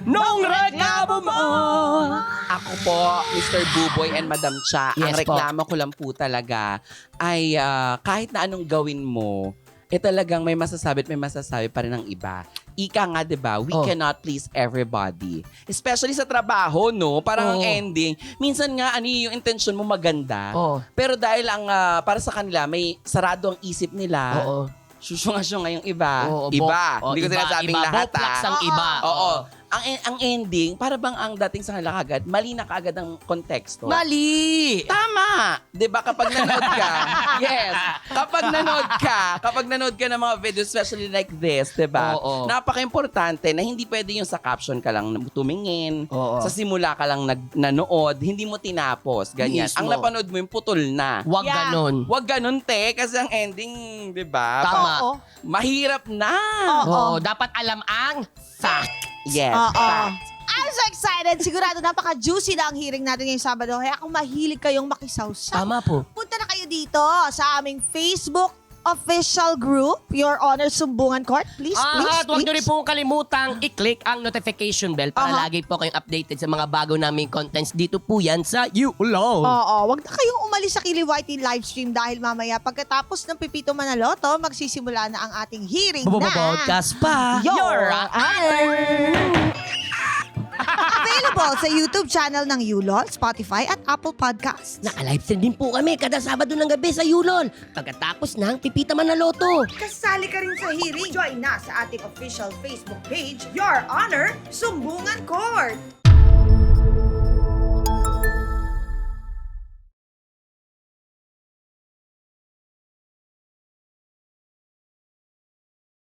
nung reklamo mo. Ako po, Mr. Buboy and Madam Cha, ang Yes po. reklamo ko lang po talaga ay kahit na anong gawin mo, talagang may masasabi at may masasabi pa rin ng iba. Ika nga, di ba? We Oh. cannot please everybody. Especially sa trabaho, no? Parang ang Oh. ending. Minsan nga, yung intention mo maganda. Oo. Pero dahil para sa kanila, may sarado ang isip nila. Oo. Susunga-sunga yung iba. Oo, Iba. oh, Hindi ko iba, sinasabing iba. lahat, Boplax ang Oo. iba. Oo. Ang ending, para bang ang dating sa kanila kagad, mali na kagad ang konteksto. Mali! Tama! 'Di ba kapag nanood ka? Yes. Kapag nanood ka ng mga videos, especially like this, 'di ba? Oo. Napaka-importante na hindi pwede yung sa caption ka lang tumingin, Oo. sa simula ka lang nanood, hindi mo tinapos, ganyan. Mismo. Ang napanood mo yung putol na. Huwag Yeah. ganon. Wag ganun, te, kasi ang ending, 'di ba? Tama. Oo. Mahirap na. Oo, dapat alam ang fact. Yes. Oo. fact. I'm so excited. Sigurado napaka-juicy na ang hearing natin ngayong Sabado. Kaya kung mahilig kayong makisawsaw, Tama po. punta na kayo dito sa aming Facebook official group, Your Honor Sumbungan Court. Please, please, At huwag nyo rin please. pong kalimutang i-click ang notification bell para Aha. lagi po kayong updated sa mga bago naming contents. Dito po yan sa YouLove. Oo, wag na kayong umalis sa Kiliwaitin livestream dahil mamaya pagkatapos ng Pipito Manaloto, magsisimula na ang ating hearing na Podcast pa. Your Honor. Available sa YouTube channel ng Yulol, Spotify at Apple Podcasts. Naka-livestream din po kami kada Sabado ng gabi sa YouLol. Pagkatapos ng Pipita Manaloto. Kasali ka rin sa hearing. Join na sa ating official Facebook page, Your Honor Sumbungan Court.